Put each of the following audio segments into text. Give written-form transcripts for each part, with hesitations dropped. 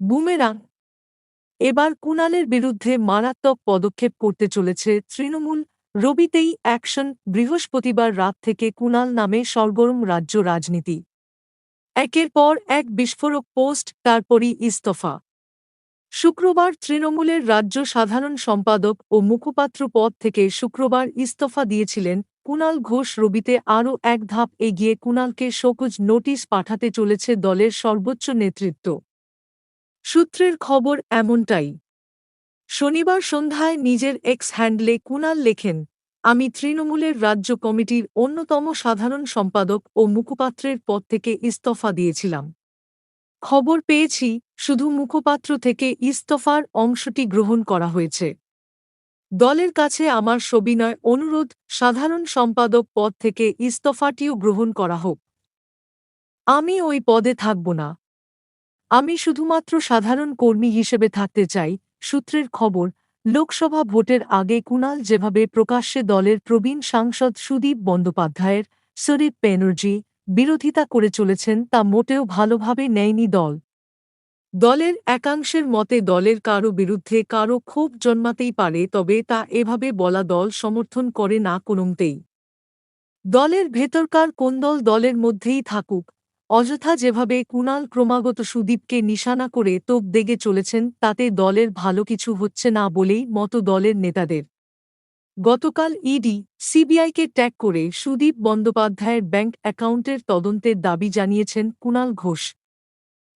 Boomerang. এবার কুণালের বিরুদ্ধে মারাত্মক পদক্ষেপ করতে চলেছে তৃণমূল। রবিতেই অ্যাকশন। বৃহস্পতিবার রাত থেকে কুণাল নামে সরগরম রাজ্য রাজনীতি। একের পর এক বিস্ফোরক পোস্ট, তারপরই ইস্তফা। শুক্রবার তৃণমূলের রাজ্য সাধারণ সম্পাদক ও মুখপাত্র পদ থেকে শুক্রবার ইস্তফা দিয়েছিলেন কুণাল ঘোষ। রবিতে আরও এক ধাপ এগিয়ে কুণালকে শোকজ নোটিশ পাঠাতে চলেছে দলের সর্বোচ্চ নেতৃত্ব। সূত্রের খবর এমনটাই। শনিবার সন্ধ্যায় নিজের এক্স হ্যান্ডলে কুণাল লেখেন, আমি তৃণমূলের রাজ্য কমিটির অন্যতম সাধারণ সম্পাদক ও মুখপাত্রের পদ থেকে ইস্তফা দিয়েছিলাম। খবর পেয়েছি, শুধু মুখপাত্র থেকে ইস্তফার অংশটি গ্রহণ করা হয়েছে। দলের কাছে আমার সবিনয় অনুরোধ, সাধারণ সম্পাদক পদ থেকে ইস্তফাটিও গ্রহণ করা হোক। আমি ওই পদে থাকব না। আমি শুধুমাত্র সাধারণ কর্মী হিসেবে থাকতে চাই। সূত্রের খবর, লোকসভা ভোটের আগে কুণাল যেভাবে প্রকাশ্যে দলের প্রবীণ সাংসদ সুদীপ বন্দ্যোপাধ্যায়ের শরীফ ব্যানার্জি বিরোধিতা করে চলেছেন তা মোটেও ভালোভাবে নেয়নি দল। দলের একাংশের মতে দলের কারও বিরুদ্ধে কারও ক্ষোভ জন্মাতেই পারে, তবে তা এভাবে বলা দল সমর্থন করে না কোনোমতেই। দলের ভেতরকার কোন্দল দলের মধ্যেই থাকুক, অযথা যেভাবে কুণাল ক্রমাগত সুদীপকে নিশানা করে তোপ দেগে চলেছেন তাতে দলের ভালো কিছু হচ্ছে না বলেই মত দলের নেতাদের। গতকাল ইডি, সিবিআইকে ট্যাগ করে সুদীপ বন্দ্যোপাধ্যায়ের ব্যাংক অ্যাকাউন্টের তদন্তের দাবি জানিয়েছেন কুণাল ঘোষ।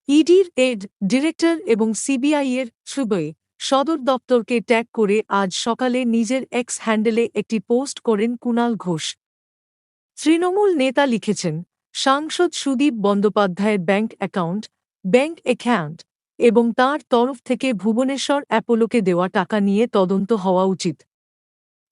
ইডির এড ডিরেক্টর এবং সিবিআইয়ের সুবয়ে সদর দপ্তরকে ট্যাগ করে আজ সকালে নিজের এক্স হ্যান্ডেলে একটি পোস্ট করেন কুণাল ঘোষ। তৃণমূল নেতা লিখেছেন, সাংসদ সুদীপ বন্দ্যোপাধ্যায়ের ব্যাংক অ্যাকাউন্ট এবং তাঁর তরফ থেকে ভুবনেশ্বর অ্যাপোলোকে দেওয়া টাকা নিয়ে তদন্ত হওয়া উচিত।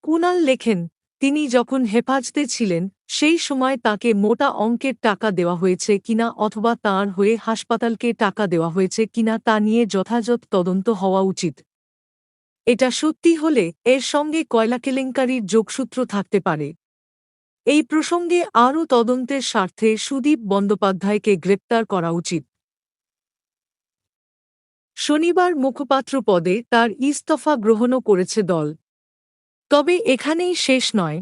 কুণাল লেখেন, তিনি যখন হেফাজতে ছিলেন সেই সময় তাঁকে মোটা অঙ্কের টাকা দেওয়া হয়েছে কিনা অথবা তাঁর হয়ে হাসপাতালকে টাকা দেওয়া হয়েছে কিনা তা নিয়ে যথাযথ তদন্ত হওয়া উচিত। এটা সত্যি হলে এর সঙ্গে কয়লা কেলেঙ্কারির যোগসূত্র থাকতে পারে। এই প্রসঙ্গে আরও তদন্তের স্বার্থে সুদীপ বন্দ্যোপাধ্যায়কে গ্রেপ্তার করা উচিত। শনিবার মুখপাত্র পদে তার ইস্তফা গ্রহণও করেছে দল। তবে এখানেই শেষ নয়।